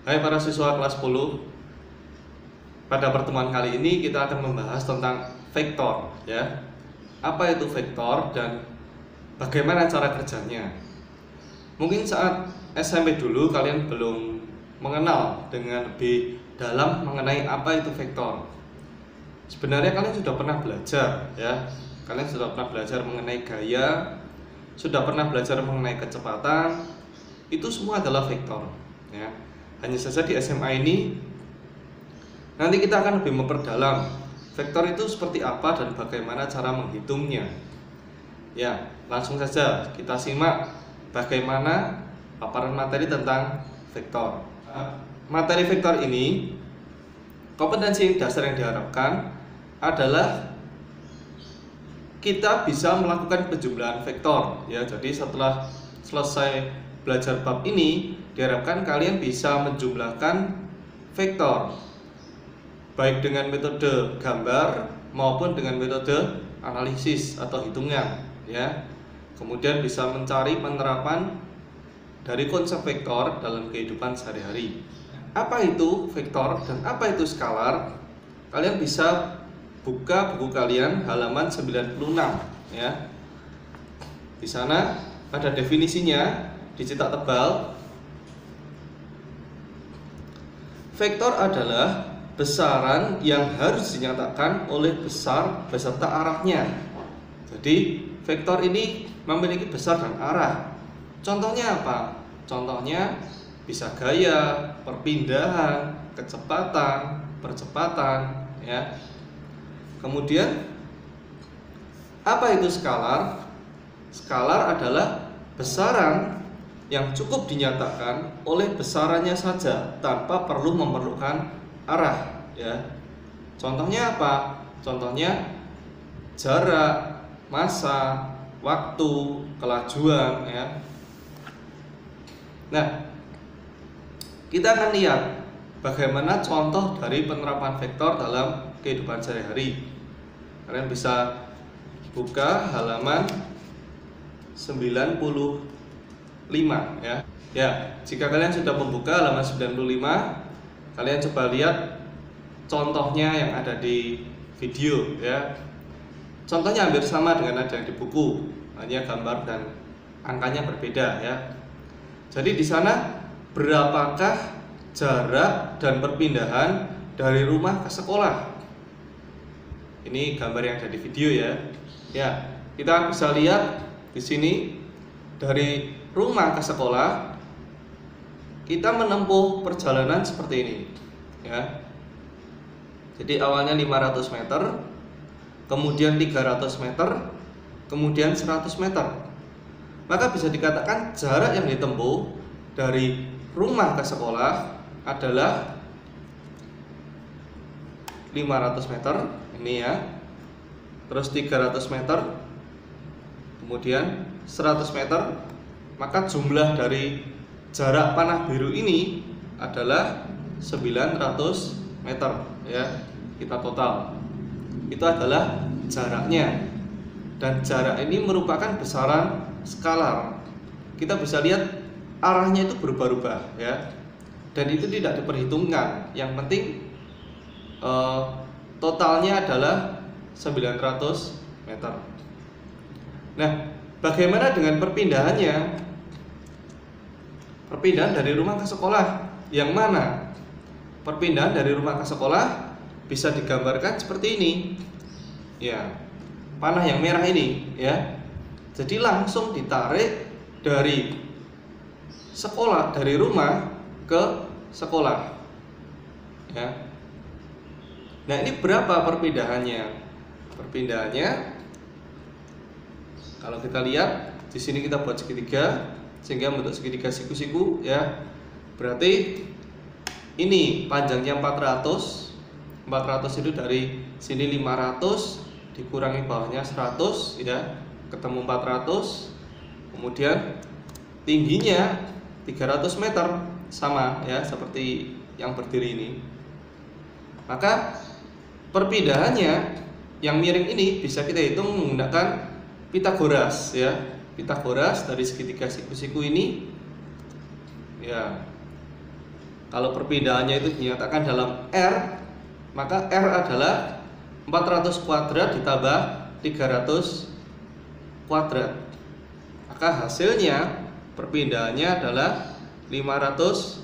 Hai para siswa kelas 10. Pada pertemuan kali ini kita akan membahas tentang vektor ya. Apa itu vektor dan bagaimana cara kerjanya? Mungkin saat SMP dulu kalian belum mengenal dengan lebih dalam mengenai apa itu vektor. Sebenarnya kalian sudah pernah belajar ya. Kalian sudah pernah belajar mengenai gaya, sudah pernah belajar mengenai kecepatan. Itu semua adalah vektor ya. Hanya saja di SMA ini nanti kita akan lebih memperdalam vektor itu seperti apa dan bagaimana cara menghitungnya. Ya, langsung saja kita simak bagaimana paparan materi tentang vektor. Materi vektor ini, kompetensi dasar yang diharapkan adalah kita bisa melakukan penjumlahan vektor ya. Jadi setelah selesai belajar bab ini, diharapkan kalian bisa menjumlahkan vektor baik dengan metode gambar maupun dengan metode analisis atau hitungan ya. Kemudian bisa mencari penerapan dari konsep vektor dalam kehidupan sehari-hari. Apa itu vektor dan apa itu skalar? Kalian bisa buka buku kalian halaman 96 ya. Di sana ada definisinya dicetak tebal. Vektor adalah besaran yang harus dinyatakan oleh besar beserta arahnya. Jadi vektor ini memiliki besar dan arah. Contohnya apa? Contohnya bisa gaya, perpindahan, kecepatan, percepatan ya. Kemudian apa itu skalar? Skalar adalah besaran yang cukup dinyatakan oleh besarannya saja tanpa perlu memerlukan arah ya. Contohnya apa? Contohnya jarak, massa, waktu, kelajuan ya. Nah, kita akan lihat bagaimana contoh dari penerapan vektor dalam kehidupan sehari-hari. Kalian bisa buka halaman 95 ya. Ya, jika kalian sudah membuka halaman 95, kalian coba lihat contohnya yang ada di video ya. Contohnya hampir sama dengan ada yang di buku, hanya gambar dan angkanya berbeda ya. Jadi di sana berapakah jarak dan perpindahan dari rumah ke sekolah? Ini gambar yang ada di video ya. Ya, kita bisa lihat di sini dari rumah ke sekolah kita menempuh perjalanan seperti ini ya. Jadi awalnya 500 meter, kemudian 300 meter, kemudian 100 meter. Maka bisa dikatakan jarak yang ditempuh dari rumah ke sekolah adalah 500 meter ini ya. Terus 300 meter, kemudian 100 meter. Maka jumlah dari jarak panah biru ini adalah 900 meter ya. Kita total itu adalah jaraknya, dan jarak ini merupakan besaran skalar. Kita bisa lihat arahnya itu berubah-ubah ya, dan itu tidak diperhitungkan. Yang penting totalnya adalah 900 meter. Nah, bagaimana dengan perpindahannya? Perpindahan dari rumah ke sekolah yang mana? Perpindahan dari rumah ke sekolah bisa digambarkan seperti ini ya, panah yang merah ini ya. Jadi langsung ditarik dari sekolah, dari rumah ke sekolah ya. Nah, ini berapa perpindahannya? Perpindahannya kalau kita lihat di sini kita buat segitiga sehingga bentuk segitiga siku-siku ya. Berarti ini panjangnya 400 itu dari sini 500 dikurangi bawahnya 100 ya, ketemu 400. Kemudian tingginya 300 meter sama ya seperti yang berdiri ini. Maka perpindahannya yang miring ini bisa kita hitung menggunakan Pitagoras ya. Pitagoras dari segitiga siku-siku ini ya. Kalau perpindahannya itu dinyatakan dalam R, maka R adalah 400 kuadrat ditambah 300 kuadrat. Maka hasilnya perpindahannya adalah 500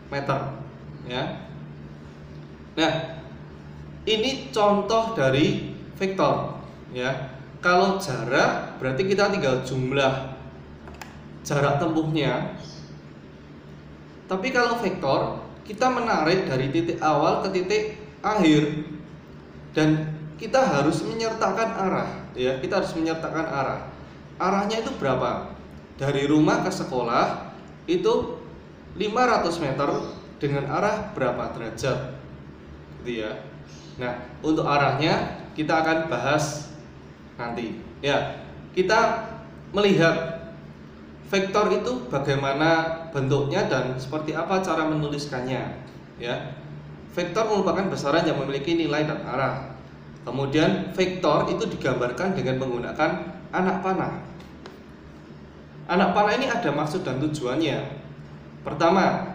meter ya. Nah, ini contoh dari vektor ya. Kalau jarak berarti kita tinggal jumlah jarak tempuhnya. Tapi kalau vektor kita menarik dari titik awal ke titik akhir dan kita harus menyertakan arah ya. Kita harus menyertakan arah. Arahnya itu berapa? Dari rumah ke sekolah itu 500 meter dengan arah berapa derajat gitu ya. Nah, untuk arahnya kita akan bahas nanti ya. Kita melihat vektor itu bagaimana bentuknya dan seperti apa cara menuliskannya ya. Vektor merupakan besaran yang memiliki nilai dan arah. Kemudian vektor itu digambarkan dengan menggunakan anak panah. Anak panah ini ada maksud dan tujuannya. Pertama,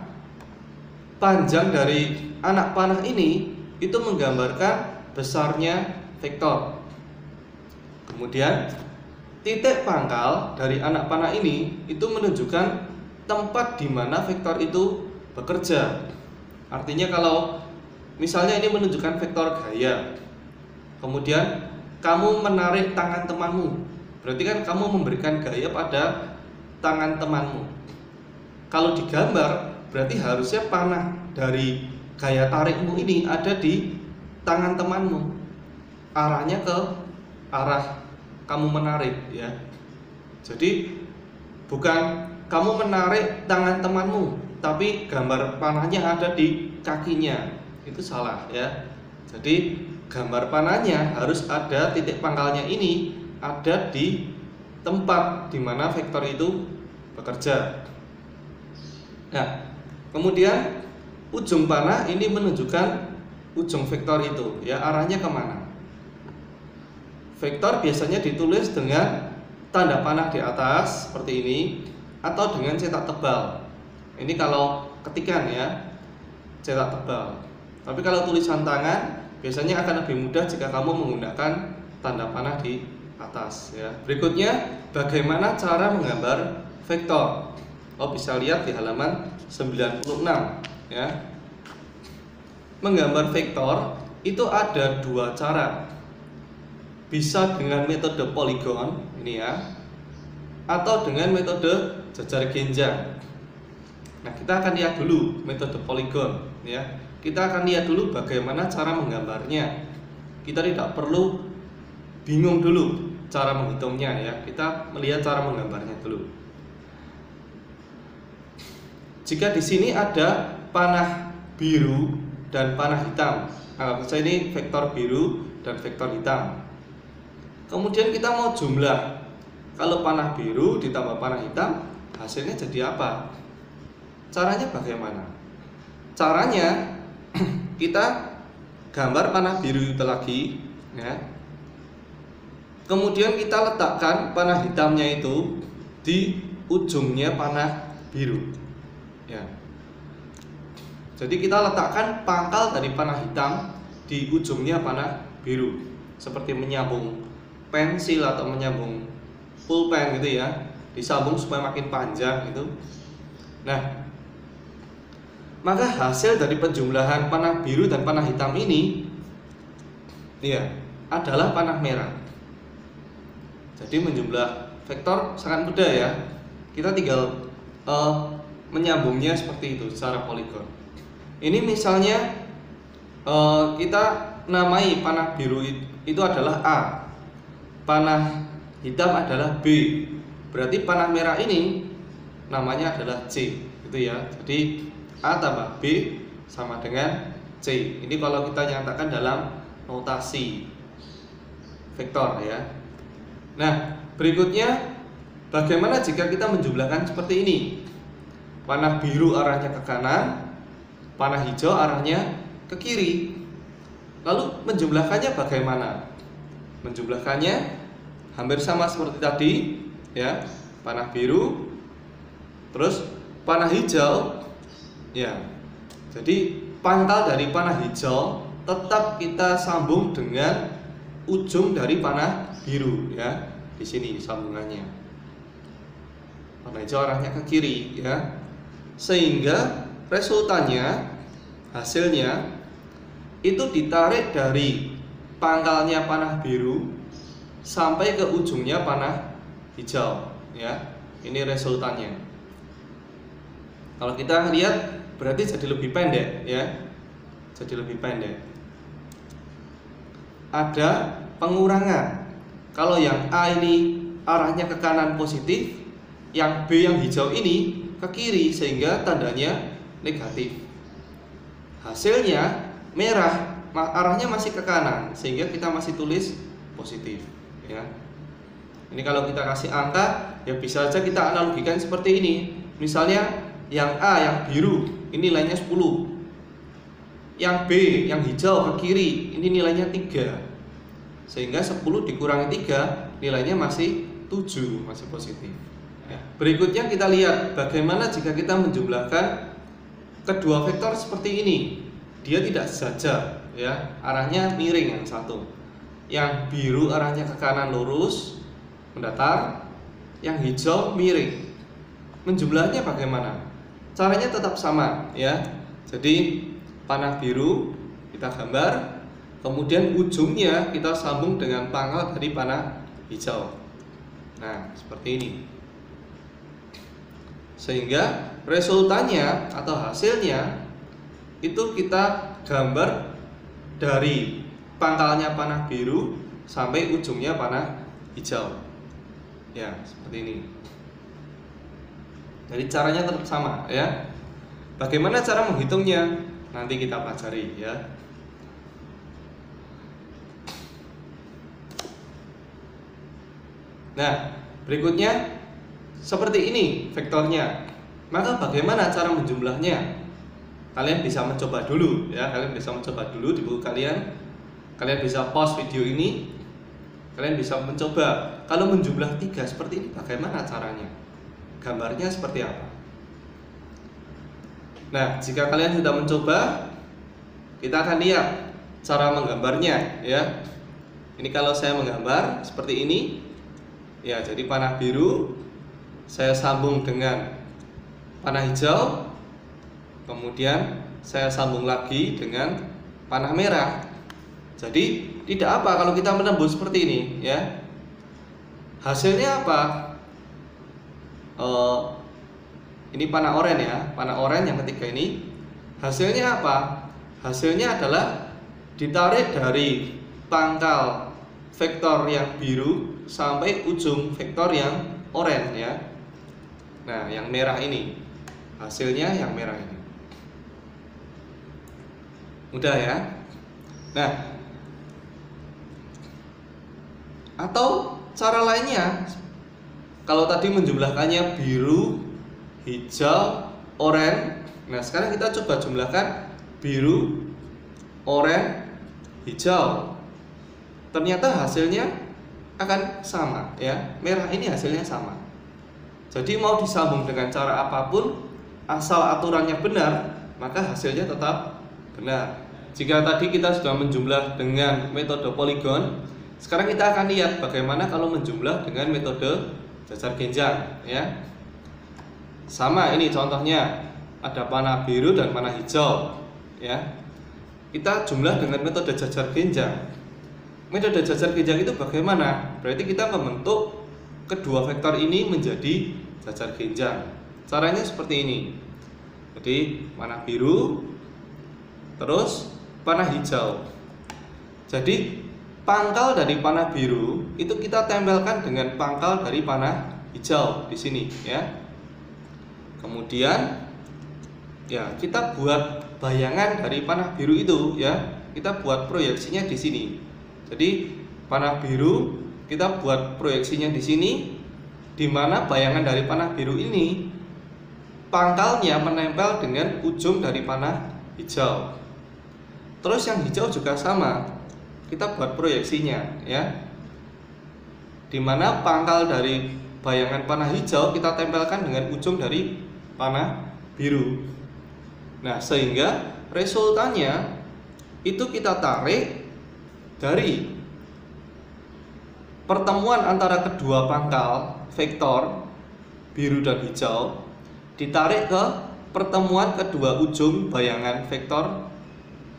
panjang dari anak panah ini itu menggambarkan besarnya vektor. Kemudian titik pangkal dari anak panah ini itu menunjukkan tempat di mana vektor itu bekerja. Artinya kalau misalnya ini menunjukkan vektor gaya, kemudian kamu menarik tangan temanmu, berarti kan kamu memberikan gaya pada tangan temanmu. Kalau digambar berarti harusnya panah dari gaya tarikmu ini ada di tangan temanmu, arahnya ke arah kamu menarik ya. Jadi bukan kamu menarik tangan temanmu, tapi gambar panahnya ada di kakinya. Itu salah ya. Jadi gambar panahnya harus ada titik pangkalnya ini ada di tempat di mana vektor itu bekerja. Nah, kemudian ujung panah ini menunjukkan ujung vektor itu ya, arahnya kemana. Vektor biasanya ditulis dengan tanda panah di atas seperti ini atau dengan cetak tebal. Ini kalau ketikan ya, cetak tebal. Tapi kalau tulisan tangan biasanya akan lebih mudah jika kamu menggunakan tanda panah di atas ya. Berikutnya bagaimana cara menggambar vektor. Bisa lihat di halaman 96 ya. Menggambar vektor itu ada dua cara. Bisa dengan metode poligon ini ya, atau dengan metode jajar genjang. Nah, kita akan lihat dulu metode poligon ya. Kita akan lihat dulu bagaimana cara menggambarnya. Kita tidak perlu bingung dulu cara menghitungnya ya. Kita melihat cara menggambarnya dulu. Jika di sini ada panah biru dan panah hitam, anggap saja ini vektor biru dan vektor hitam. Kemudian kita mau jumlah. Kalau panah biru ditambah panah hitam, hasilnya jadi apa? Caranya bagaimana? Caranya kita gambar panah biru itu lagi ya. Kemudian kita letakkan panah hitamnya itu di ujungnya panah biru ya. Jadi kita letakkan pangkal dari panah hitam di ujungnya panah biru, seperti menyambung pensil atau menyambung pulpen gitu ya, disambung supaya makin panjang gitu. Nah, maka hasil dari penjumlahan panah biru dan panah hitam ini ya adalah panah merah. Jadi menjumlah vektor sangat mudah ya. Kita tinggal menyambungnya seperti itu secara poligon. Ini misalnya kita namai panah biru itu adalah A, panah hitam adalah B. Berarti panah merah ini namanya adalah C, gitu ya. Jadi A tambah B sama dengan C. Ini kalau kita nyatakan dalam notasi vektor ya. Nah, berikutnya bagaimana jika kita menjumlahkan seperti ini? Panah biru arahnya ke kanan, panah hijau arahnya ke kiri. Lalu menjumlahkannya bagaimana? Menjumlahkannya hampir sama seperti tadi ya. Panah biru, terus panah hijau Ya. Jadi pangkal dari panah hijau tetap kita sambung dengan ujung dari panah biru ya. Di sini sambungannya. Panah hijau arahnya ke kiri ya. Sehingga resultannya, hasilnya itu ditarik dari pangkalnya panah biru sampai ke ujungnya panah hijau ya. Ini resultannya. Kalau kita lihat berarti jadi lebih pendek ya. Jadi lebih pendek. Ada pengurangan. Kalau yang A ini arahnya ke kanan positif, yang B yang hijau ini ke kiri sehingga tandanya negatif. Hasilnya merah arahnya masih ke kanan sehingga kita masih tulis positif ya. Ini kalau kita kasih angka ya bisa saja kita analogikan seperti ini. Misalnya yang A yang biru ini nilainya 10. Yang B yang hijau ke kiri ini nilainya 3. Sehingga 10 dikurangi 3 nilainya masih 7, masih positif ya. Berikutnya kita lihat bagaimana jika kita menjumlahkan kedua vektor seperti ini. Dia tidak sejajar ya, arahnya miring yang satu. Yang biru arahnya ke kanan lurus mendatar, yang hijau miring. Menjumlahnya bagaimana? Caranya tetap sama ya. Jadi panah biru kita gambar, kemudian ujungnya kita sambung dengan pangkal dari panah hijau. Nah, seperti ini. Sehingga resultannya atau hasilnya itu kita gambar dari pangkalnya panah biru sampai ujungnya panah hijau. Ya, seperti ini. Jadi caranya tetap sama ya. Bagaimana cara menghitungnya? Nanti kita pelajari ya. Nah, berikutnya seperti ini vektornya. Maka bagaimana cara menjumlahnya? Kalian bisa mencoba dulu ya, kalian bisa mencoba dulu di buku kalian. Kalian bisa pause video ini. Kalian bisa mencoba. Kalau menjumlah 3 seperti ini bagaimana caranya? Gambarnya seperti apa? Nah, jika kalian sudah mencoba, kita akan lihat cara menggambarnya ya. Ini kalau saya menggambar seperti ini. Ya, jadi panah biru saya sambung dengan panah hijau, kemudian saya sambung lagi dengan panah merah. Jadi tidak apa kalau kita menembus seperti ini ya. Hasilnya apa? Ini panah oranye ya, panah oranye yang ketiga ini. Hasilnya apa? Hasilnya adalah ditarik dari pangkal vektor yang biru sampai ujung vektor yang oranye ya. Nah, yang merah ini hasilnya yang merah ini. Mudah ya. Nah, atau cara lainnya, kalau tadi menjumlahkannya biru, hijau, oranye. Nah, sekarang kita coba jumlahkan biru, oranye, hijau. Ternyata hasilnya akan sama ya. Merah ini hasilnya sama. Jadi mau disambung dengan cara apapun, asal aturannya benar, maka hasilnya tetap benar. Jika tadi kita sudah menjumlah dengan metode poligon, sekarang kita akan lihat bagaimana kalau menjumlah dengan metode jajar genjang ya. Sama ini contohnya, ada panah biru dan panah hijau ya. Kita jumlah dengan metode jajar genjang. Metode jajar genjang itu bagaimana? Berarti kita membentuk kedua vektor ini menjadi jajar genjang. Caranya seperti ini. Jadi panah biru, terus panah hijau. Jadi pangkal dari panah biru itu kita tempelkan dengan pangkal dari panah hijau di sini ya. Kemudian ya kita buat bayangan dari panah biru itu ya. Kita buat proyeksinya di sini. Jadi panah biru kita buat proyeksinya di sini, di mana bayangan dari panah biru ini pangkalnya menempel dengan ujung dari panah hijau. Terus yang hijau juga sama, kita buat proyeksinya ya, di mana pangkal dari bayangan panah hijau kita tempelkan dengan ujung dari panah biru. Nah, sehingga resultannya itu kita tarik dari pertemuan antara kedua pangkal vektor biru dan hijau, ditarik ke pertemuan kedua ujung bayangan vektor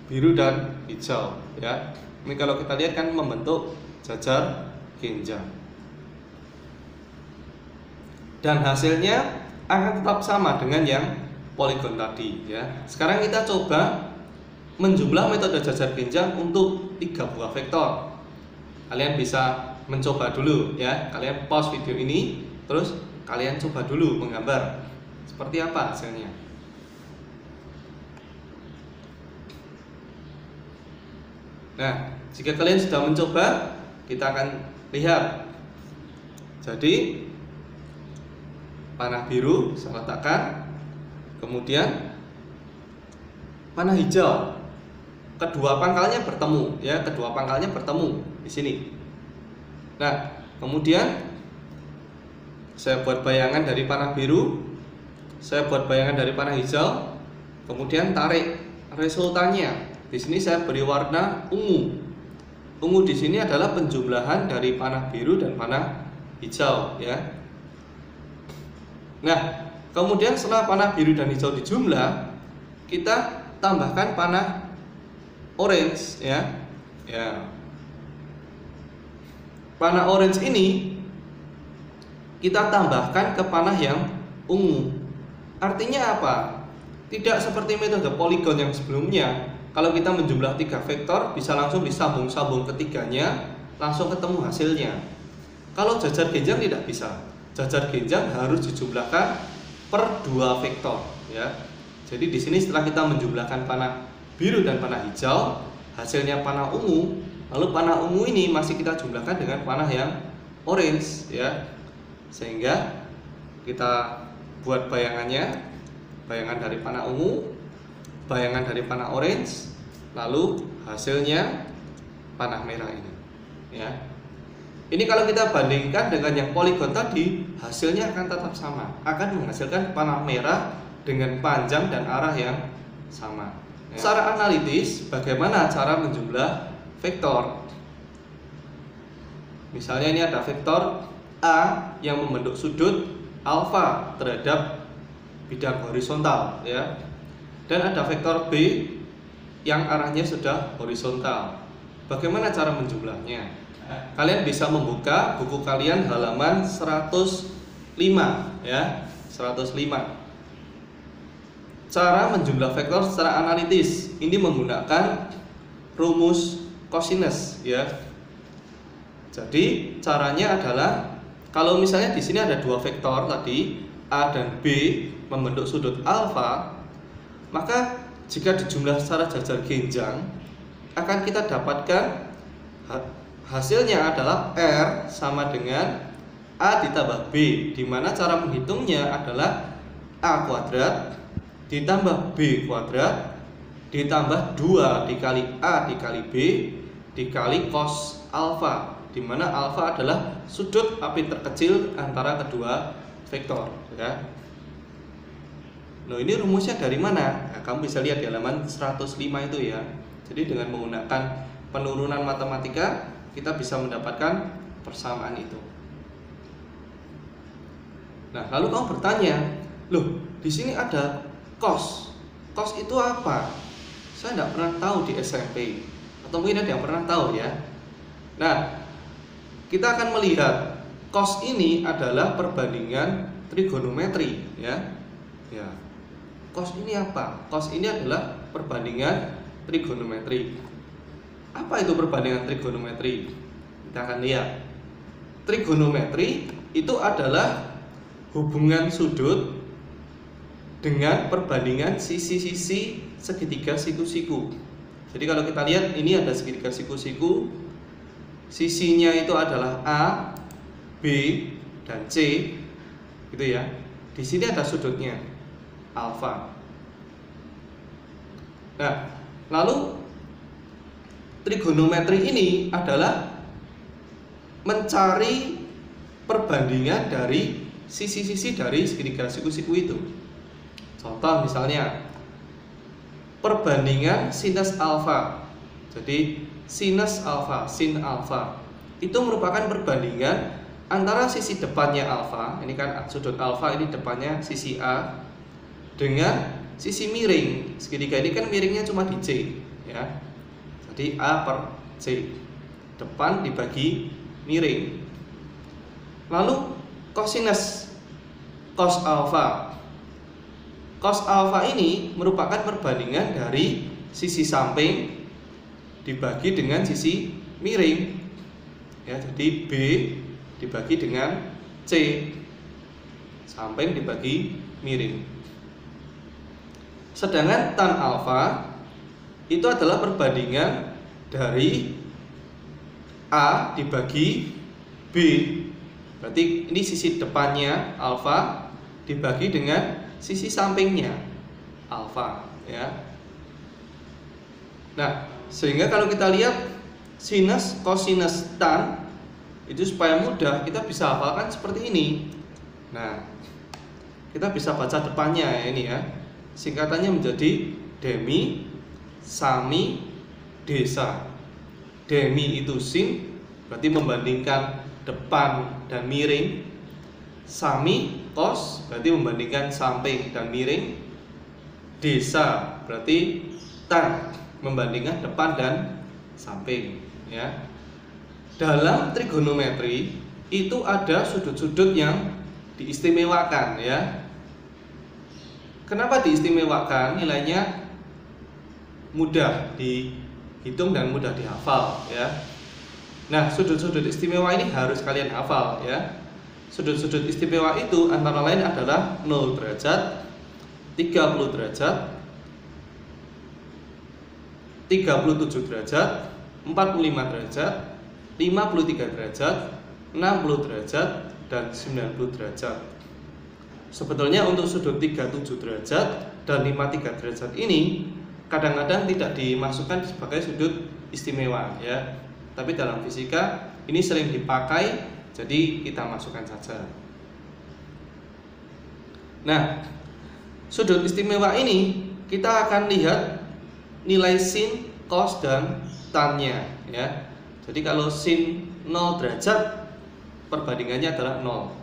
biru dan hijau, ya. Ini kalau kita lihat kan membentuk jajar genjang. Dan hasilnya akan tetap sama dengan yang poligon tadi, ya. Sekarang kita coba menjumlah metode jajar genjang untuk 3 buah vektor. Kalian bisa mencoba dulu, ya. Kalian pause video ini, terus kalian coba dulu menggambar seperti apa hasilnya. Nah, jika kalian sudah mencoba, kita akan lihat. Jadi panah biru saya letakkan, kemudian panah hijau, kedua pangkalnya bertemu, ya, kedua pangkalnya bertemu di sini. Nah, kemudian saya buat bayangan dari panah biru, saya buat bayangan dari panah hijau, kemudian tarik resultannya. Di sini saya beri warna ungu. Ungu di sini adalah penjumlahan dari panah biru dan panah hijau, ya. Nah, kemudian setelah panah biru dan hijau dijumlah, kita tambahkan panah orange, ya. Ya. Panah orange ini kita tambahkan ke panah yang ungu. Artinya apa? Tidak seperti metode poligon yang sebelumnya. Kalau kita menjumlah 3 vektor, bisa langsung disambung-sambung ketiganya, langsung ketemu hasilnya. Kalau jajar genjang tidak bisa. Jajar genjang harus dijumlahkan per 2 vektor, ya. Jadi di sini setelah kita menjumlahkan panah biru dan panah hijau, hasilnya panah ungu. Lalu panah ungu ini masih kita jumlahkan dengan panah yang orange, ya. Sehingga kita buat bayangannya, bayangan dari panah ungu, bayangan dari panah orange, lalu hasilnya panah merah ini, ya. Ini kalau kita bandingkan dengan yang poligon tadi, hasilnya akan tetap sama, akan menghasilkan panah merah dengan panjang dan arah yang sama, ya. Secara analitis, bagaimana cara menjumlah vektor? Misalnya ini ada vektor A yang membentuk sudut alfa terhadap bidang horizontal, ya. Dan ada vektor B yang arahnya sudah horizontal. Bagaimana cara menjumlahnya? Kalian bisa membuka buku kalian halaman 105, ya, 105. Cara menjumlah vektor secara analitis ini menggunakan rumus cosinus, ya. Jadi caranya adalah kalau misalnya di sini ada 2 vektor tadi, A dan B membentuk sudut alfa, maka jika dijumlah secara jajar genjang akan kita dapatkan hasilnya adalah R sama dengan A ditambah B, di mana cara menghitungnya adalah A kuadrat ditambah B kuadrat ditambah 2 dikali A dikali B dikali cos alfa, di mana alfa adalah sudut api terkecil antara kedua vektor, ya. Nah, ini rumusnya dari mana? Nah, kamu bisa lihat di halaman 105 itu, ya. Jadi dengan menggunakan penurunan matematika kita bisa mendapatkan persamaan itu. Nah, lalu kamu bertanya, loh, di sini ada cos. Cos itu apa? Saya tidak pernah tahu di SMP. Atau mungkin ada yang pernah tahu, ya. Nah, kita akan melihat cos ini adalah perbandingan trigonometri, ya. Ya. Cos ini apa? Cos ini adalah perbandingan trigonometri. Apa itu perbandingan trigonometri? Kita akan lihat. Trigonometri itu adalah hubungan sudut dengan perbandingan sisi-sisi segitiga siku-siku. Jadi kalau kita lihat ini ada segitiga siku-siku, sisinya itu adalah A, B, dan C, gitu, ya. Di sini ada sudutnya alfa. Nah, lalu trigonometri ini adalah mencari perbandingan dari sisi-sisi dari segitiga siku-siku itu. Contoh misalnya perbandingan sinus alfa. Jadi sinus alfa, sin alfa itu merupakan perbandingan antara sisi depannya alfa, ini kan sudut alfa ini depannya sisi A, dengan sisi miring. Segitiga ini kan miringnya cuma di C, ya. Jadi A per C, depan dibagi miring. Lalu kosinus cos alfa. Cos alfa ini merupakan perbandingan dari sisi samping dibagi dengan sisi miring. Ya, jadi B dibagi dengan C, samping dibagi miring. Sedangkan tan alfa itu adalah perbandingan dari A dibagi B. Berarti ini sisi depannya alfa dibagi dengan sisi sampingnya alfa, ya. Nah, sehingga kalau kita lihat sinus, kosinus, tan itu supaya mudah kita bisa hafalkan seperti ini. Nah, kita bisa baca depannya ya, ini ya. Singkatannya menjadi demi, sami, desa. Demi itu sin, berarti membandingkan depan dan miring. Sami, kos, berarti membandingkan samping dan miring. Desa berarti tan, membandingkan depan dan samping, ya. Dalam trigonometri itu ada sudut-sudut yang diistimewakan, ya. Kenapa diistimewakan? Nilainya mudah dihitung dan mudah dihafal, ya. Nah, sudut-sudut istimewa ini harus kalian hafal, ya. Sudut-sudut istimewa itu antara lain adalah 0 derajat, 30 derajat, 37 derajat, 45 derajat, 53 derajat, 60 derajat, dan 90 derajat. Sebetulnya untuk sudut 37 derajat dan 53 derajat ini kadang-kadang tidak dimasukkan sebagai sudut istimewa, ya. Tapi dalam fisika ini sering dipakai, jadi kita masukkan saja. Nah, sudut istimewa ini kita akan lihat nilai sin, cos, dan tan-nya, ya. Jadi kalau sin 0 derajat perbandingannya adalah 0.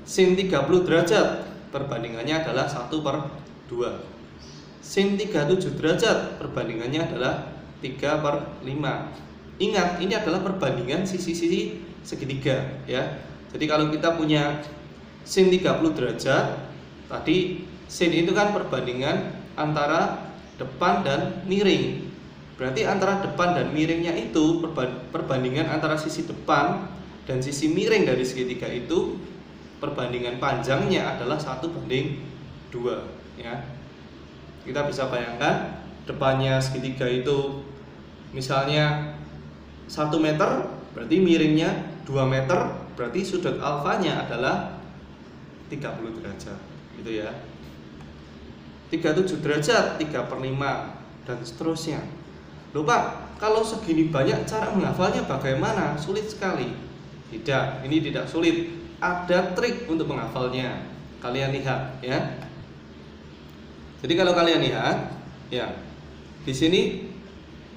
Sin 30 derajat perbandingannya adalah 1/2. Sin 37 derajat perbandingannya adalah 3/5. Ingat, ini adalah perbandingan sisi-sisi segitiga, ya. Jadi kalau kita punya sin 30 derajat, tadi sin itu kan perbandingan antara depan dan miring. Berarti antara depan dan miringnya itu perbandingan antara sisi depan dan sisi miring dari segitiga itu, perbandingan panjangnya adalah 1/2, ya. Kita bisa bayangkan depannya segitiga itu misalnya 1 meter, berarti miringnya 2 meter, berarti sudut alfanya adalah 30 derajat, gitu ya. 37 derajat 3/5 dan seterusnya. Loh Pak, kalau segini banyak cara menghafalnya bagaimana? Sulit sekali. Tidak, ini tidak sulit. Ada trik untuk menghafalnya. Kalian lihat, ya. Jadi kalau kalian lihat, ya, di sini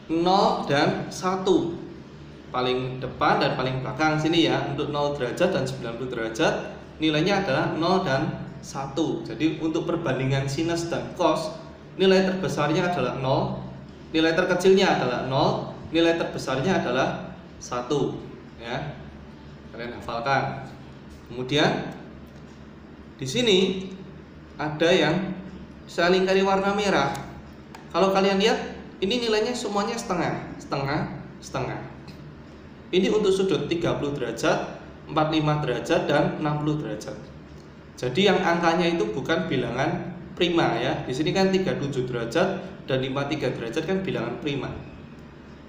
0 dan 1 paling depan dan paling belakang sini, ya. Untuk 0 derajat dan 90 derajat nilainya adalah 0 dan 1. Jadi untuk perbandingan sinus dan cos, nilai terbesarnya adalah 0, nilai terkecilnya adalah 0, nilai terbesarnya adalah 1, ya. Kalian hafalkan. Kemudian di sini ada yang saya lingkari warna merah. Kalau kalian lihat, ini nilainya semuanya setengah, setengah, setengah. Ini untuk sudut 30 derajat, 45 derajat, dan 60 derajat. Jadi yang angkanya itu bukan bilangan prima, ya. Di sini kan 37 derajat dan 53 derajat kan bilangan prima.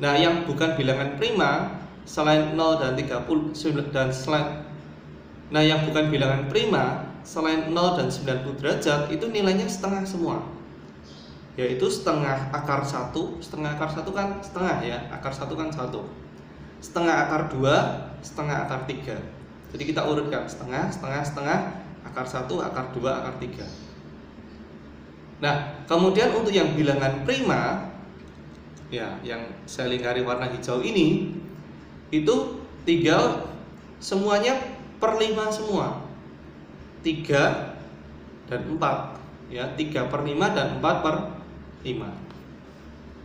Nah, yang bukan bilangan prima selain 0 dan 30 dan yang bukan bilangan prima selain 0 dan 90 derajat itu nilainya setengah semua. Yaitu setengah akar 1, setengah akar 1 kan setengah, ya. Akar 1 kan 1. Setengah akar 2, setengah akar 3. Jadi kita urutkan setengah, setengah, setengah, akar 1, akar 2, akar 3. Nah, kemudian untuk yang bilangan prima, ya, yang saya lingkari warna hijau ini, itu tinggal semuanya per 5 semua, 3 dan 4, ya, 3 per 5 dan 4 per 5.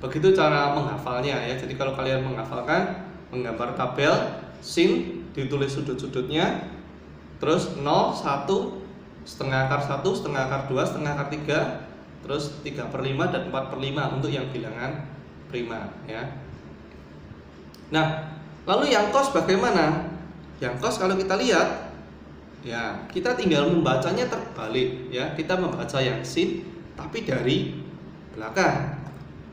Begitu cara menghafalnya, ya. Jadi kalau kalian menghafalkan, menggambar tabel sin, ditulis sudut-sudutnya, terus 0, 1, setengah akar 1, setengah akar 2, setengah akar 3, terus 3 per 5 dan 4 per 5 untuk yang bilangan prima, ya. Nah, lalu yang cos bagaimana? Yang cos kalau kita lihat, ya, kita tinggal membacanya terbalik, ya. Kita membaca yang sin tapi dari belakang.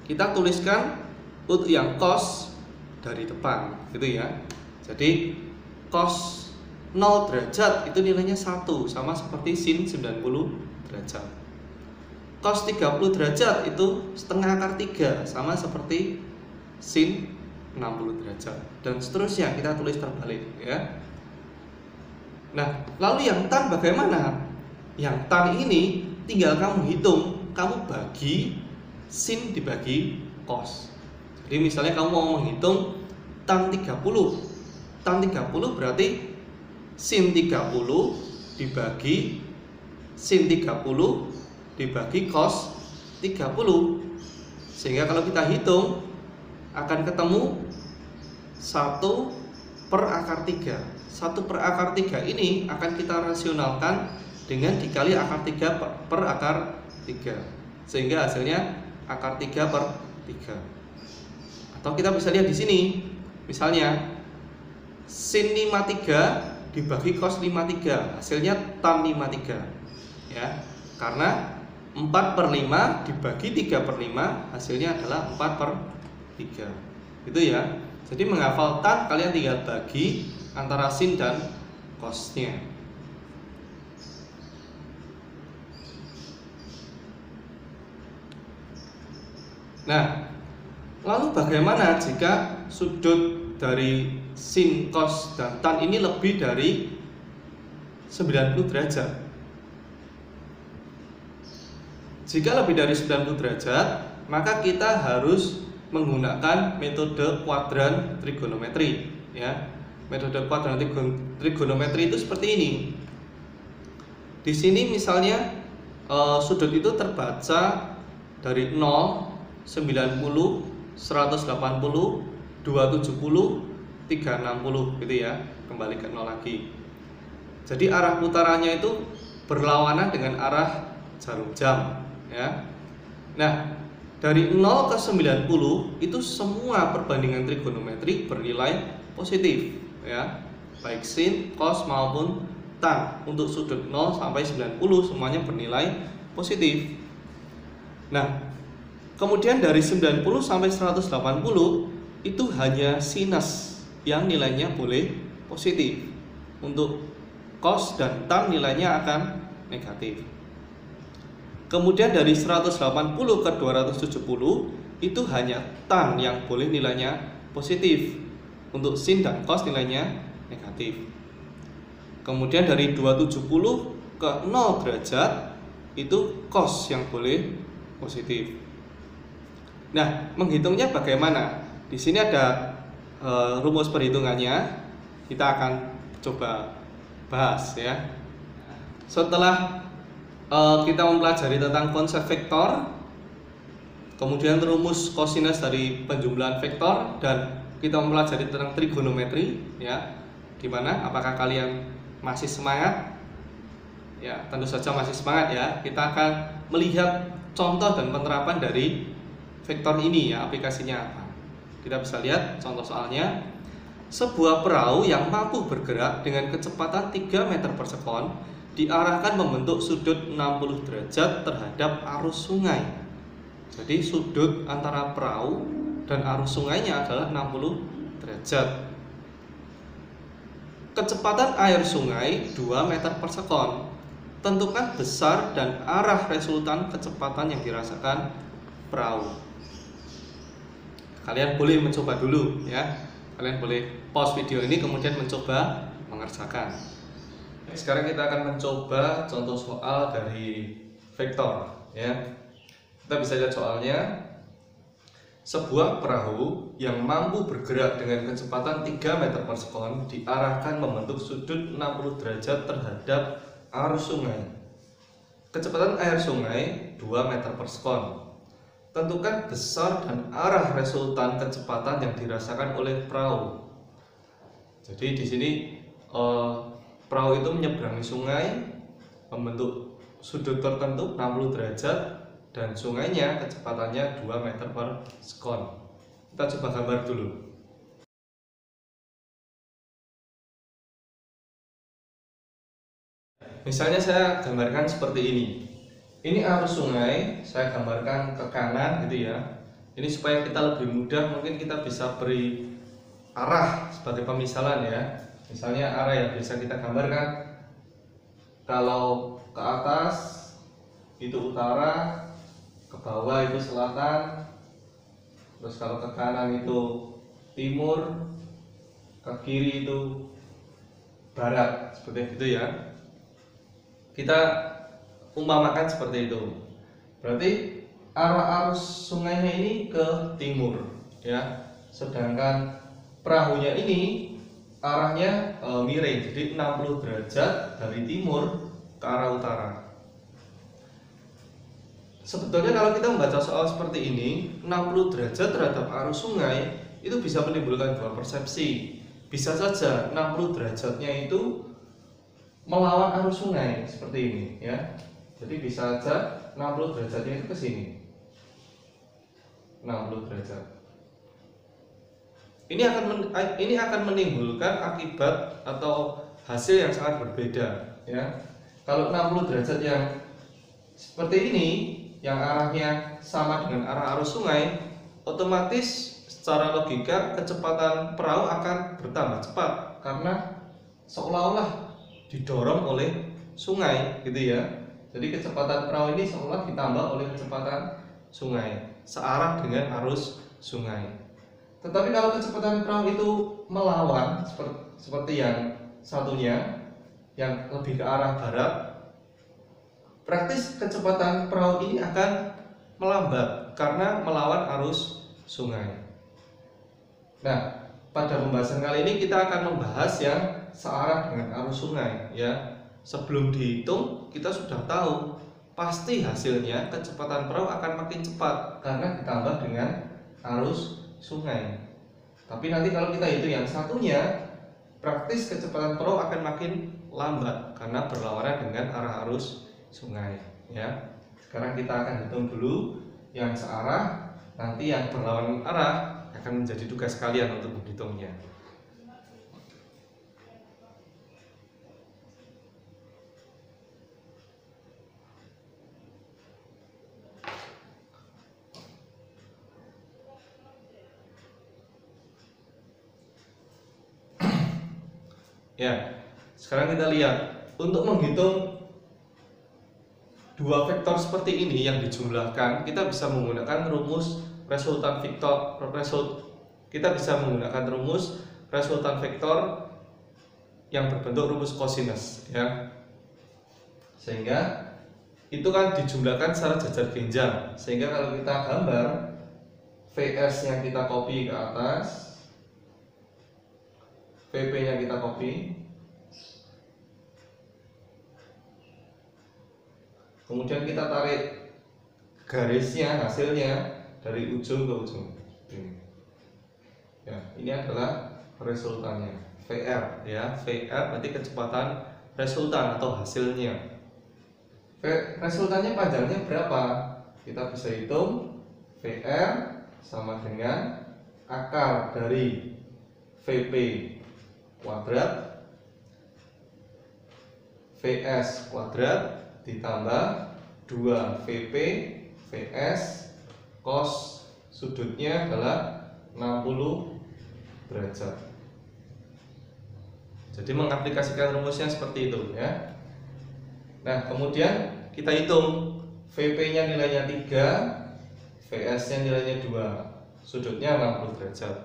Kita tuliskan untuk yang cos dari depan, gitu ya. Jadi cos 0 derajat itu nilainya 1, sama seperti sin 90 derajat. Cos 30 derajat itu setengah akar 3, sama seperti sin 60 derajat, dan seterusnya kita tulis terbalik, ya. Nah, lalu yang tan bagaimana? Yang tan ini tinggal kamu hitung, kamu bagi sin dibagi cos. Jadi misalnya kamu mau menghitung tan 30. Tan 30 berarti sin 30 dibagi sin 30 dibagi cos 30. Sehingga kalau kita hitung akan ketemu 1 per akar 3. 1 per akar 3 ini akan kita rasionalkan dengan dikali akar 3 per akar 3. Sehingga hasilnya akar 3 per 3. Atau kita bisa lihat di sini. Misalnya sin 53 dibagi cos 53, hasilnya tan 53, ya. Karena 4 per 5 dibagi 3 per 5, hasilnya adalah 4 per 3. Itu ya. Jadi menghafal tan, kalian tinggal bagi antara sin dan cosnya. Nah, lalu bagaimana jika sudut dari sin, cos, dan tan ini lebih dari 90 derajat? Jika lebih dari 90 derajat, maka kita harus menggunakan metode kuadran trigonometri, ya. Metode kuadran trigonometri itu seperti ini. Di sini misalnya sudut itu terbaca dari 0, 90, 180, 270, 360, gitu ya. Kembali ke 0 lagi. Jadi arah putarannya itu berlawanan dengan arah jarum jam, ya. Nah, dari 0 ke 90 itu semua perbandingan trigonometri bernilai positif, ya. Baik sin, cos maupun tan. Untuk sudut 0 sampai 90 semuanya bernilai positif. Nah, kemudian dari 90 sampai 180 itu hanya sinus yang nilainya boleh positif. Untuk cos dan tan nilainya akan negatif. Kemudian dari 180 ke 270 itu hanya tan yang boleh nilainya positif. Untuk sin dan cos nilainya negatif. Kemudian dari 270 ke 0 derajat itu cos yang boleh positif. Nah, menghitungnya bagaimana? Di sini ada rumus perhitungannya. Kita akan coba bahas, ya. Setelah kita mempelajari tentang konsep vektor, kemudian rumus kosinus dari penjumlahan vektor, dan kita mempelajari tentang trigonometri, ya. Gimana? Apakah kalian masih semangat? Ya, tentu saja masih semangat, ya. Kita akan melihat contoh dan penerapan dari vektor ini, ya, aplikasinya apa. Kita bisa lihat contoh soalnya. Sebuah perahu yang mampu bergerak dengan kecepatan 3 meter per sekon diarahkan membentuk sudut 60 derajat terhadap arus sungai. Jadi sudut antara perahu dan arus sungainya adalah 60 derajat. Kecepatan air sungai 2 meter per sekon. Tentukan besar dan arah resultan kecepatan yang dirasakan perahu. Kalian boleh mencoba dulu, ya. Kalian boleh pause video ini kemudian mencoba mengerjakan. Sekarang kita akan mencoba contoh soal dari vektor, ya. Kita bisa lihat soalnya. Sebuah perahu yang mampu bergerak dengan kecepatan 3 meter per sekon diarahkan membentuk sudut 60 derajat terhadap arus sungai. Kecepatan air sungai 2 meter per sekon. Tentukan besar dan arah resultan kecepatan yang dirasakan oleh perahu. Jadi di sini perahu itu menyeberangi sungai membentuk sudut tertentu 60 derajat dan sungainya kecepatannya 2 meter per sekon. Kita coba gambar dulu. Misalnya saya gambarkan seperti ini. Ini arus sungai, saya gambarkan ke kanan gitu ya. Ini supaya kita lebih mudah, mungkin kita bisa beri arah sebagai pemisalan ya. Misalnya arah yang bisa kita gambarkan, kalau ke atas itu utara, ke bawah itu selatan, terus kalau ke kanan itu timur, ke kiri itu barat, seperti itu ya. Kita umpamakan seperti itu. Berarti arah arus sungainya ini ke timur ya, sedangkan perahunya ini arahnya miring, jadi 60 derajat dari timur ke arah utara. Sebetulnya kalau kita membaca soal seperti ini, 60 derajat terhadap arus sungai itu bisa menimbulkan dua persepsi. Bisa saja 60 derajatnya itu melawan arus sungai seperti ini ya. Jadi bisa saja 60 derajatnya itu ke sini. 60 derajat. Ini akan menimbulkan akibat atau hasil yang sangat berbeda ya. Kalau 60 derajat yang seperti ini, yang arahnya sama dengan arah arus sungai, otomatis secara logika kecepatan perahu akan bertambah cepat karena seolah-olah didorong oleh sungai gitu ya. Jadi kecepatan perahu ini seolah ditambah oleh kecepatan sungai, searah dengan arus sungai. Tetapi kalau kecepatan perahu itu melawan seperti yang satunya, yang lebih ke arah barat, praktis kecepatan perahu ini akan melambat karena melawan arus sungai. Nah, pada pembahasan kali ini kita akan membahas yang searah dengan arus sungai ya. Sebelum dihitung kita sudah tahu pasti hasilnya kecepatan perahu akan makin cepat karena ditambah dengan arus sungai. Tapi nanti kalau kita hitung yang satunya, praktis kecepatan perahu akan makin lambat karena berlawanan dengan arah arus sungai ya. Sekarang kita akan hitung dulu yang searah, nanti yang berlawanan arah akan menjadi tugas kalian untuk menghitungnya. Ya, sekarang kita lihat untuk menghitung dua vektor seperti ini yang dijumlahkan, kita bisa menggunakan rumus resultan vektor. Kita bisa menggunakan rumus resultan vektor yang berbentuk rumus kosinus ya. Sehingga itu kan dijumlahkan secara jajar genjang. Sehingga kalau kita gambar VS nya kita copy ke atas, VP nya kita copy, kemudian kita tarik garisnya, hasilnya dari ujung ke ujung ini. Ya, ini adalah resultannya VR ya. VR berarti kecepatan resultan atau hasilnya. Resultannya panjangnya berapa? Kita bisa hitung VR sama dengan akar dari VP kuadrat VS kuadrat ditambah 2 VP VS cos sudutnya adalah 60 derajat. Jadi mengaplikasikan rumusnya seperti itu ya. Nah, kemudian kita hitung VP nya nilainya 3, VS nya nilainya 2, sudutnya 60 derajat.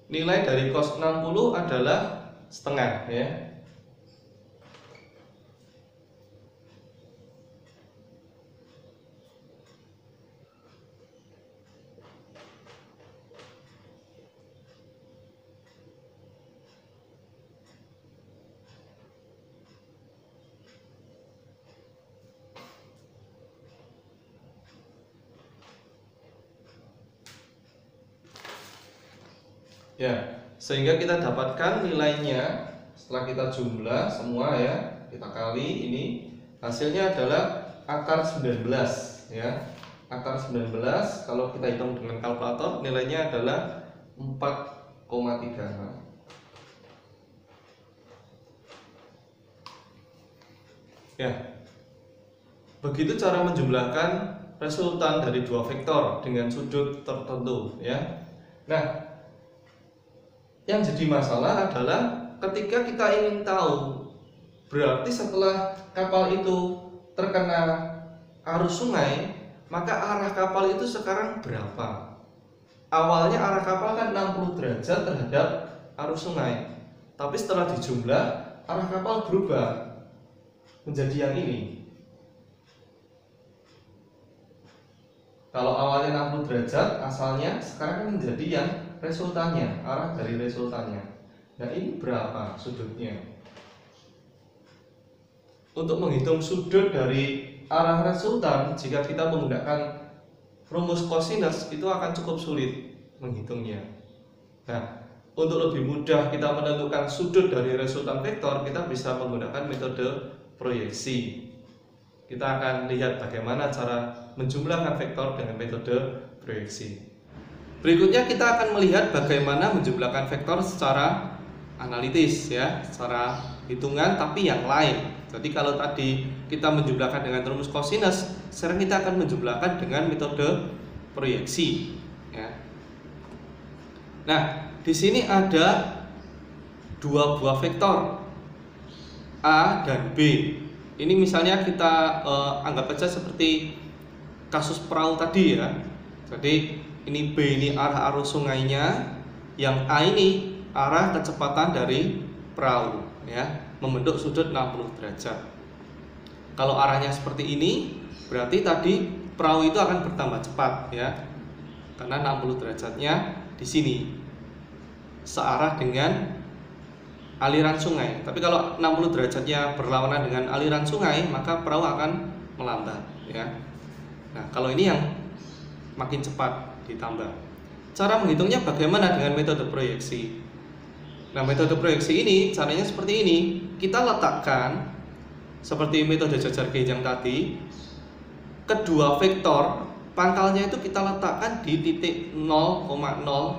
nilai dari cos 60 adalah setengah ya. Ya, sehingga kita dapatkan nilainya setelah kita jumlah semua ya, kita kali ini hasilnya adalah akar 19 ya. Akar 19 kalau kita hitung dengan kalkulator nilainya adalah 4,3. Ya. Begitu cara menjumlahkan resultan dari dua vektor dengan sudut tertentu ya. Nah, yang jadi masalah adalah ketika kita ingin tahu berarti setelah kapal itu terkena arus sungai, maka arah kapal itu sekarang berapa? Awalnya arah kapal kan 60 derajat terhadap arus sungai, tapi setelah dijumlah arah kapal berubah menjadi yang ini. Kalau awalnya 60 derajat asalnya, sekarang kan menjadi yang resultannya, arah dari resultannya. Nah, ini berapa sudutnya? Untuk menghitung sudut dari arah resultan, jika kita menggunakan rumus kosinus, itu akan cukup sulit menghitungnya. Nah, untuk lebih mudah kita menentukan sudut dari resultan vektor, kita bisa menggunakan metode proyeksi. Kita akan lihat bagaimana cara menjumlahkan vektor dengan metode proyeksi. Berikutnya kita akan melihat bagaimana menjumlahkan vektor secara analitis ya, secara hitungan tapi yang lain. Jadi kalau tadi kita menjumlahkan dengan rumus kosinus, sekarang kita akan menjumlahkan dengan metode proyeksi ya. Nah, di sini ada dua buah vektor A dan B. Ini misalnya kita anggap saja seperti kasus perahu tadi ya. Jadi ini B ini arah arus sungainya, yang A ini arah kecepatan dari perahu ya, membentuk sudut 60 derajat. Kalau arahnya seperti ini, berarti tadi perahu itu akan bertambah cepat ya. Karena 60 derajatnya di sini searah dengan aliran sungai. Tapi kalau 60 derajatnya berlawanan dengan aliran sungai, maka perahu akan melambat ya. Nah, kalau ini yang makin cepat ditambah. Cara menghitungnya bagaimana dengan metode proyeksi? Nah, metode proyeksi ini caranya seperti ini. Kita letakkan seperti metode jajar genjang tadi, kedua vektor pangkalnya itu kita letakkan di titik 0,0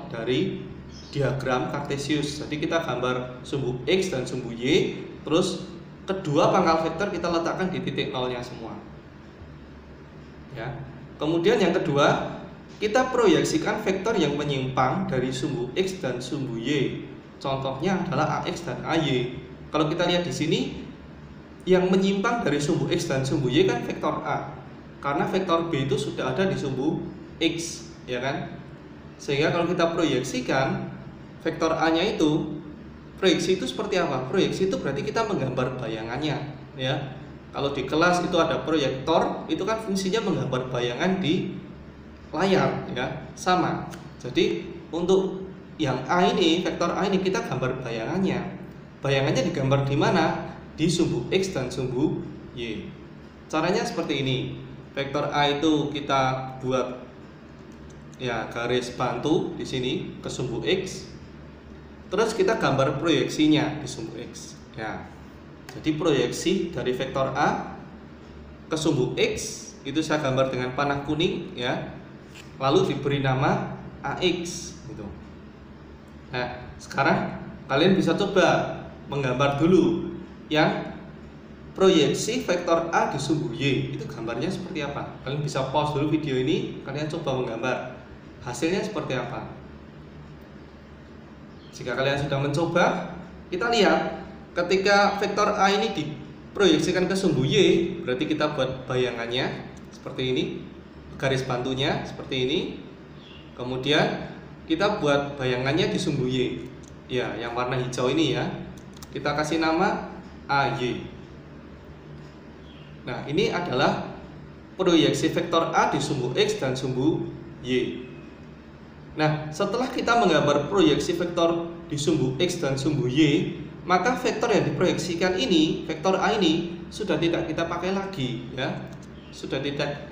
dari diagram Cartesius. Jadi kita gambar sumbu X dan sumbu Y, terus kedua pangkal vektor kita letakkan di titik nolnya semua ya. Kemudian yang kedua, kita proyeksikan vektor yang menyimpang dari sumbu X dan sumbu Y. Contohnya adalah AX dan AY. Kalau kita lihat di sini, yang menyimpang dari sumbu X dan sumbu Y kan vektor A. Karena vektor B itu sudah ada di sumbu X, ya kan? Sehingga kalau kita proyeksikan vektor A-nya itu, proyeksi itu seperti apa? Proyeksi itu berarti kita menggambar bayangannya, ya. Kalau di kelas itu ada proyektor, itu kan fungsinya menggambar bayangan di layar ya, sama. Jadi untuk yang A ini, vektor A ini kita gambar bayangannya. Bayangannya digambar di mana? Di sumbu X dan sumbu Y. Caranya seperti ini. Vektor A itu kita buat ya garis bantu di sini ke sumbu X. Terus kita gambar proyeksinya di sumbu X. Ya. Jadi proyeksi dari vektor A ke sumbu X itu saya gambar dengan panah kuning ya. Lalu diberi nama AX gitu. Nah, sekarang kalian bisa coba menggambar dulu yang proyeksi vektor A di sumbu Y. Itu gambarnya seperti apa? Kalian bisa pause dulu video ini, kalian coba menggambar. Hasilnya seperti apa? Jika kalian sudah mencoba, kita lihat ketika vektor A ini diproyeksikan ke sumbu Y, berarti kita buat bayangannya seperti ini. Garis bantunya seperti ini. Kemudian kita buat bayangannya di sumbu Y. Ya, yang warna hijau ini ya. Kita kasih nama AY. Nah, ini adalah proyeksi vektor A di sumbu X dan sumbu Y. Nah, setelah kita menggambar proyeksi vektor di sumbu X dan sumbu Y, maka vektor yang diproyeksikan ini, vektor A ini, sudah tidak kita pakai lagi ya. Sudah tidak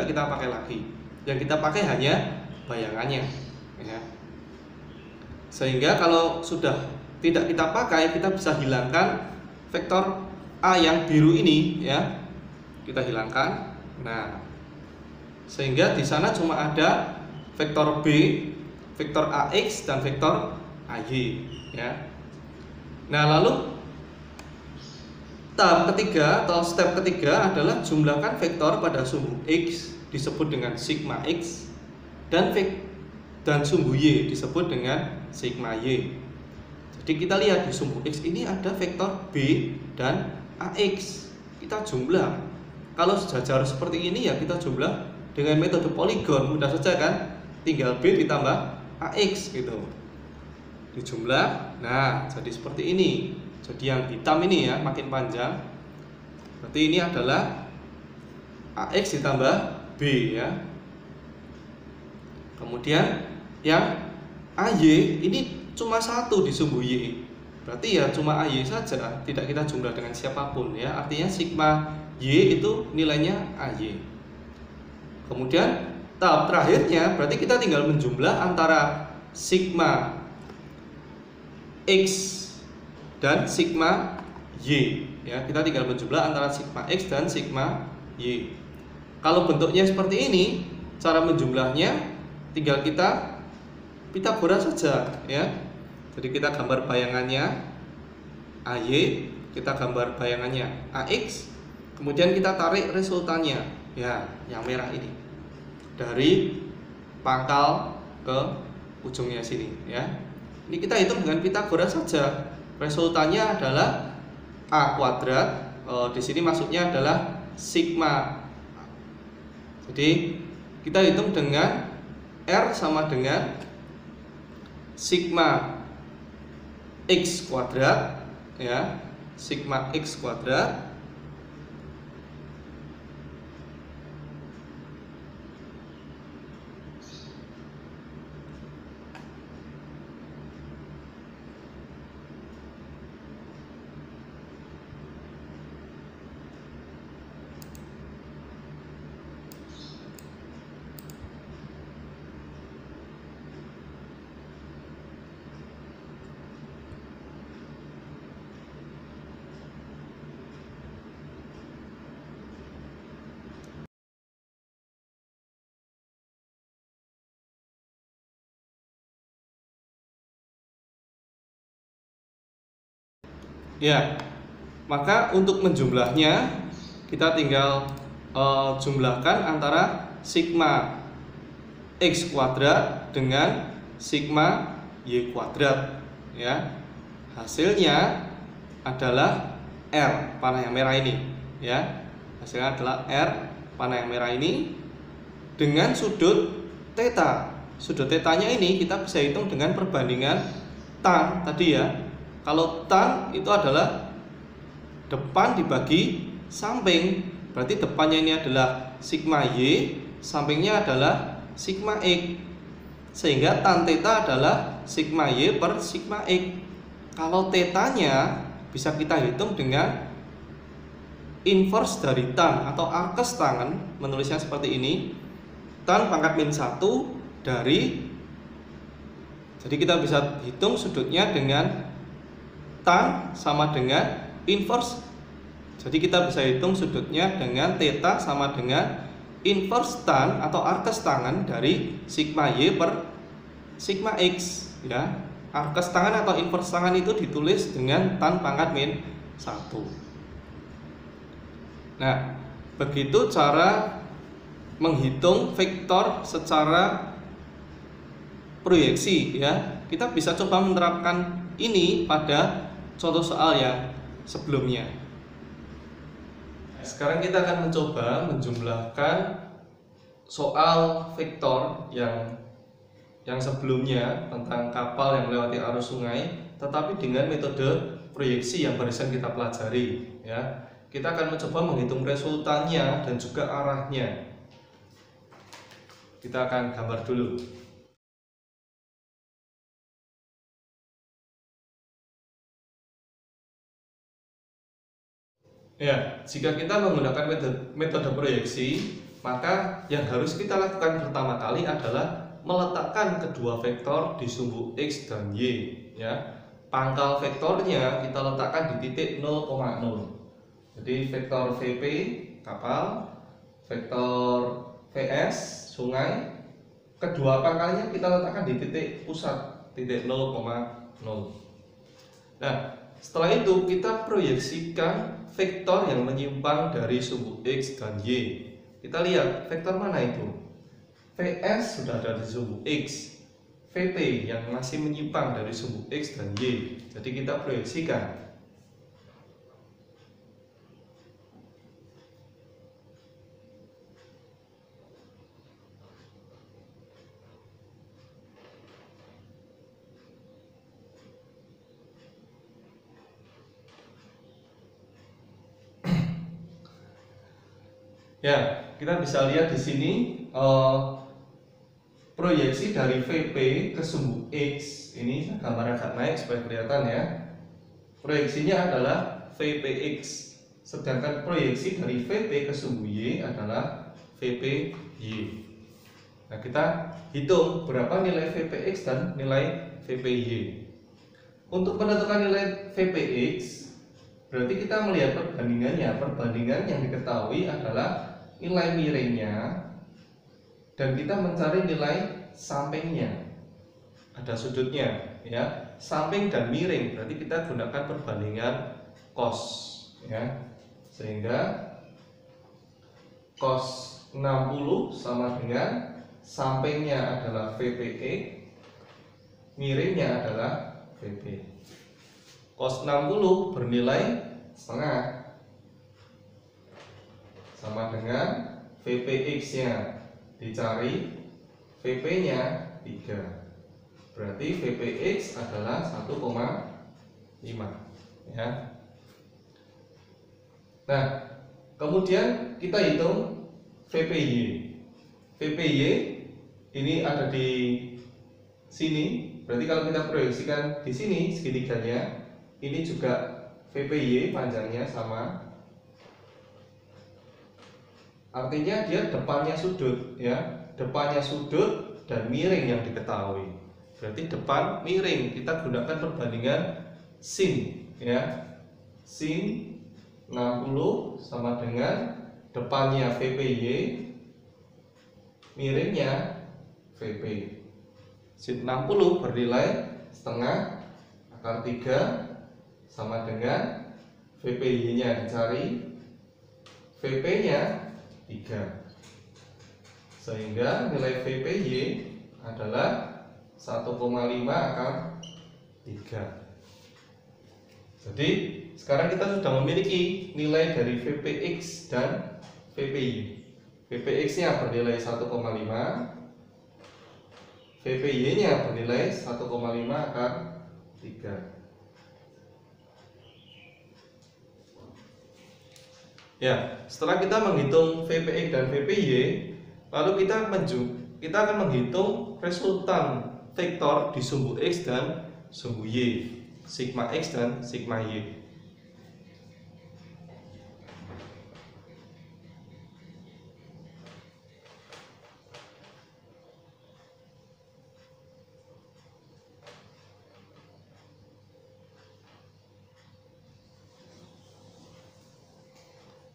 kita pakai lagi. Yang kita pakai hanya bayangannya ya. Sehingga kalau sudah tidak kita pakai, kita bisa hilangkan vektor A yang biru ini ya. Kita hilangkan. Nah, sehingga di sana cuma ada vektor B, vektor AX dan vektor AY ya. Nah, lalu tahap ketiga atau step ketiga adalah jumlahkan vektor pada sumbu X disebut dengan sigma X dan sumbu Y disebut dengan sigma Y. Jadi kita lihat di sumbu X ini ada vektor B dan AX. Kita jumlah. Kalau sejajar seperti ini ya kita jumlah dengan metode poligon, mudah saja kan? Tinggal B ditambah AX gitu. Dijumlah. Nah, jadi seperti ini. Jadi yang hitam ini ya makin panjang. Berarti ini adalah AX ditambah B ya. Kemudian yang AY ini cuma satu di sumbu Y. Berarti ya cuma AY saja, tidak kita jumlah dengan siapapun ya. Artinya sigma Y itu nilainya AY. Kemudian tahap terakhirnya berarti kita tinggal menjumlah antara sigma X dan sigma Y ya. Kita tinggal menjumlah antara sigma X dan sigma Y. Kalau bentuknya seperti ini, cara menjumlahnya tinggal kita Pitagoras saja ya. Jadi kita gambar bayangannya AY, kita gambar bayangannya AX, kemudian kita tarik resultannya ya, yang merah ini dari pangkal ke ujungnya sini ya. Ini kita hitung dengan Pitagoras saja. Resultannya adalah A kuadrat. Di sini maksudnya adalah sigma. Jadi kita hitung dengan R sama dengan sigma X kuadrat ya, sigma X kuadrat ya. Maka untuk menjumlahnya kita tinggal jumlahkan antara sigma X kuadrat dengan sigma Y kuadrat ya. Hasilnya adalah R, panah yang merah ini ya. Hasilnya adalah R, panah yang merah ini dengan sudut theta. Sudut tetanya ini kita bisa hitung dengan perbandingan tan tadi ya. Kalau tan itu adalah depan dibagi samping, berarti depannya ini adalah sigma Y, sampingnya adalah sigma X, sehingga tan theta adalah sigma Y per sigma X. Kalau tetanya bisa kita hitung dengan inverse dari tan atau arkes tangen, menulisnya seperti ini, tan pangkat min 1 dari, jadi kita bisa hitung sudutnya dengan tan sama dengan inverse. Jadi kita bisa hitung sudutnya dengan theta sama dengan inverse tan atau arkes tangen dari sigma Y per sigma X ya. Arkes tangen atau inverse tangen itu ditulis dengan tan pangkat min 1. Nah, begitu cara menghitung vektor secara proyeksi ya. Kita bisa coba menerapkan ini pada contoh soal yang sebelumnya. Sekarang kita akan mencoba menjumlahkan soal vektor yang yang sebelumnya tentang kapal yang melewati arus sungai, tetapi dengan metode proyeksi yang barusan kita pelajari ya. Kita akan mencoba menghitung resultannya dan juga arahnya. Kita akan gambar dulu. Ya, jika kita menggunakan metode proyeksi, maka yang harus kita lakukan pertama kali adalah meletakkan kedua vektor di sumbu X dan Y ya. Pangkal vektornya kita letakkan di titik 0,0. Jadi vektor VP kapal, vektor VS sungai, kedua pangkalnya kita letakkan di titik pusat, titik 0,0. Nah, setelah itu kita proyeksikan vektor yang menyimpang dari sumbu X dan Y. Kita lihat vektor mana itu. VS sudah ada di sumbu X, VP yang masih menyimpang dari sumbu X dan Y. Jadi kita proyeksikan. Ya, kita bisa lihat di sini proyeksi dari VP ke sumbu X. Ini gambar agak naik supaya kelihatan ya. Proyeksinya adalah VPX, sedangkan proyeksi dari VP ke sumbu Y adalah VPY. Nah, kita hitung berapa nilai VPX dan nilai VPY. Untuk menentukan nilai VPX, berarti kita melihat perbandingannya. Perbandingan yang diketahui adalah nilai miringnya dan kita mencari nilai sampingnya. Ada sudutnya ya, samping dan miring, berarti kita gunakan perbandingan cos ya. Sehingga cos 60 sama dengan sampingnya adalah VPE, miringnya adalah VP. Cos 60 bernilai setengah sama dengan VPX-nya dicari, VP-nya 3. Berarti VPX adalah 1,5 ya. Nah, kemudian kita hitung VPY. VPY ini ada di sini. Berarti kalau kita proyeksikan di sini segitiganya, ini juga VPY panjangnya sama. Artinya dia depannya sudut ya, depannya sudut dan miring yang diketahui. Berarti depan miring, kita gunakan perbandingan sin ya. Sin 60 sama dengan depannya VPY, miringnya VP. Sin 60 bernilai setengah akar 3 sama dengan VPY-nya dicari, VP-nya 3. Sehingga nilai VPY adalah 1,5 akar 3. Jadi sekarang kita sudah memiliki nilai dari VPX dan VPY. VPX-nya bernilai 1,5, VPY-nya bernilai 1,5 akar 3. Ya, setelah kita menghitung VPX dan VPY, lalu kita akan menghitung resultan vektor di sumbu X dan sumbu Y, sigma X dan sigma Y.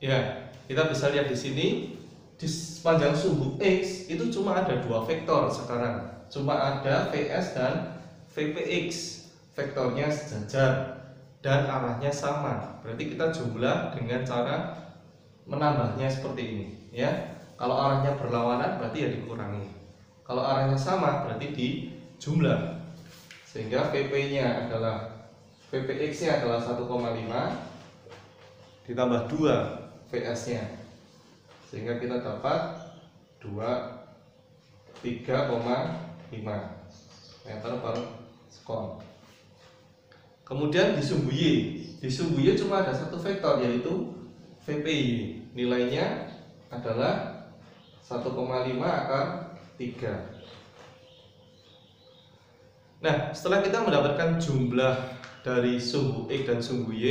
Ya, kita bisa lihat di sini di sepanjang sumbu X itu cuma ada dua vektor sekarang, cuma ada VS dan VPX. Vektornya sejajar dan arahnya sama. Berarti kita jumlah dengan cara menambahnya seperti ini, ya. Kalau arahnya berlawanan berarti ya dikurangi. Kalau arahnya sama berarti dijumlah. Sehingga VPX-nya adalah 1,5 ditambah 2 VS-nya, sehingga kita dapat 3,5. meter per sekon. Kemudian di sumbu Y cuma ada satu vektor, yaitu VPY. Nilainya adalah 1,5 akar 3. Nah, setelah kita mendapatkan jumlah dari sumbu X dan sumbu Y,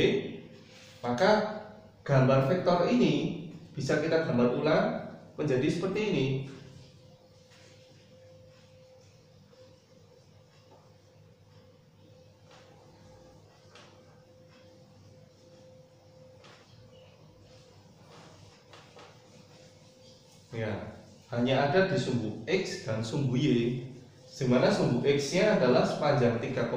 maka gambar vektor ini bisa kita gambar ulang menjadi seperti ini. Ya, hanya ada di sumbu X dan sumbu Y, di mana sumbu X-nya adalah sepanjang 3,5,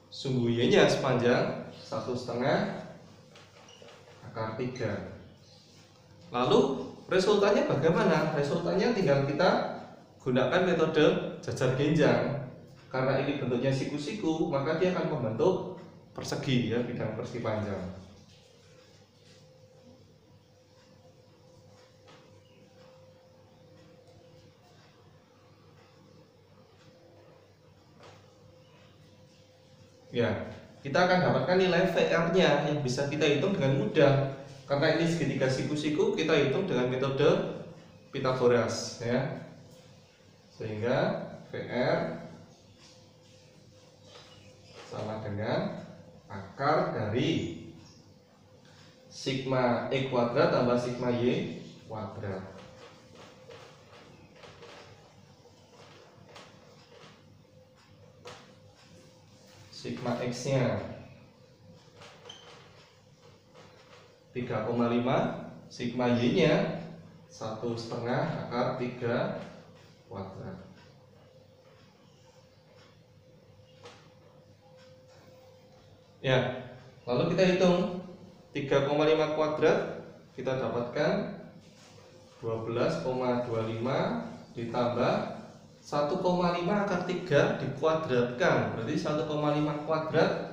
sumbu Y-nya sepanjang 1,5 akar 3. Lalu resultannya bagaimana? Resultannya tinggal kita gunakan metode jajar genjang. Karena ini bentuknya siku-siku, maka dia akan membentuk persegi, ya, bidang persegi panjang. Ya, kita akan dapatkan nilai VR-nya yang bisa kita hitung dengan mudah. Karena ini segitiga siku-siku, kita hitung dengan metode Pythagoras, ya. Sehingga VR sama dengan akar dari sigma E kuadrat tambah sigma Y kuadrat. Sigma X-nya 3,5, sigma Y-nya 1,5 akar 3 kuadrat. Ya, lalu kita hitung 3,5 kuadrat, kita dapatkan 12,25 ditambah 1,5 akar 3 dikuadratkan, berarti 1,5 kuadrat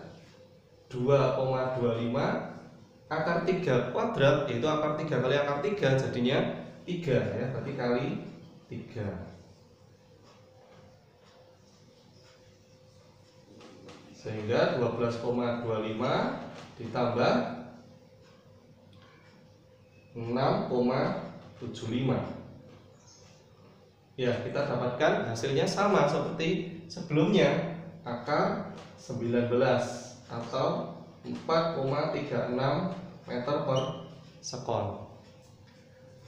2,25 akar 3 kuadrat, yaitu akar 3 kali akar 3 jadinya 3, ya, berarti kali 3. Sehingga 12,25 ditambah 6,75. Ya, kita dapatkan hasilnya sama seperti sebelumnya, akar 19 atau 4,36 meter per sekon.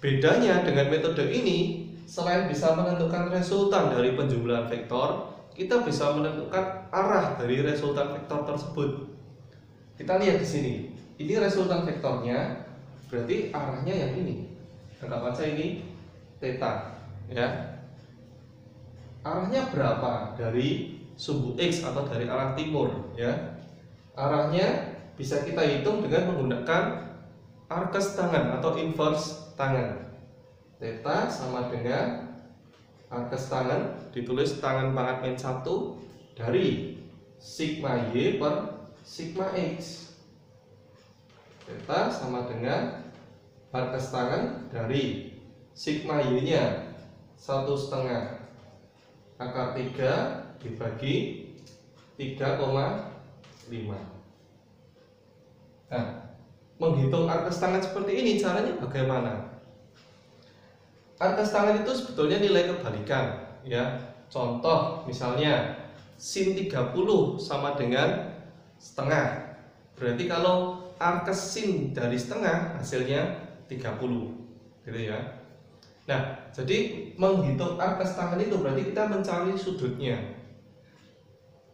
Bedanya dengan metode ini, selain bisa menentukan resultan dari penjumlahan vektor, kita bisa menentukan arah dari resultan vektor tersebut. Kita lihat di sini, ini resultan vektornya, berarti arahnya yang ini. Anggap saja ini theta, ya. Arahnya berapa dari sumbu X atau dari arah timur, ya? Arahnya bisa kita hitung dengan menggunakan arkes tangan atau inverse tangan. Theta sama dengan arkes tangan, ditulis tangan pangkat min 1 dari sigma Y per sigma X. Theta sama dengan arkes tangan dari sigma Y-nya 1,5 akar 3 dibagi 3,5. Nah, menghitung arkes tangan seperti ini caranya bagaimana? Arkes tangan itu sebetulnya nilai kebalikan, ya. Contoh misalnya sin 30 sama dengan setengah. Berarti kalau arkes sin dari setengah hasilnya 30, gitu ya. Nah, jadi menghitung arkes tangan itu berarti kita mencari sudutnya.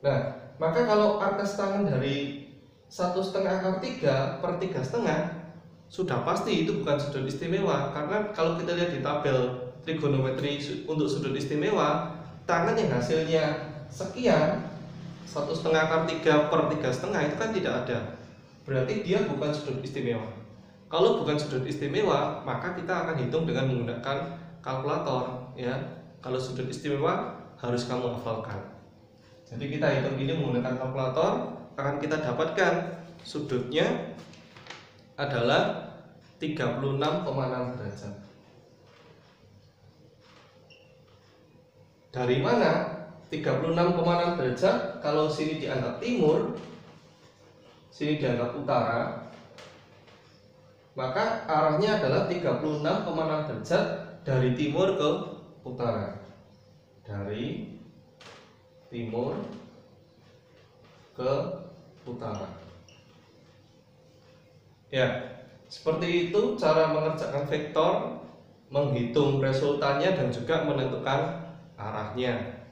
Nah, maka kalau arkes tangan dari 1,5 akar 3 per 3,5 sudah pasti itu bukan sudut istimewa, karena kalau kita lihat di tabel trigonometri untuk sudut istimewa, tangan yang hasilnya sekian 1,5 akar 3 per 3,5 itu kan tidak ada, berarti dia bukan sudut istimewa. Kalau bukan sudut istimewa, maka kita akan hitung dengan menggunakan kalkulator, ya. Kalau sudut istimewa harus kamu hafalkan. Jadi kita hitung ini menggunakan kalkulator, akan kita dapatkan sudutnya adalah 36,6 derajat. Dari mana 36,6 derajat? Kalau sini dianggap timur, sini dianggap utara, maka arahnya adalah 36,6 derajat dari timur ke utara. Dari timur ke utara. Ya, seperti itu cara mengerjakan vektor, menghitung resultannya dan juga menentukan arahnya.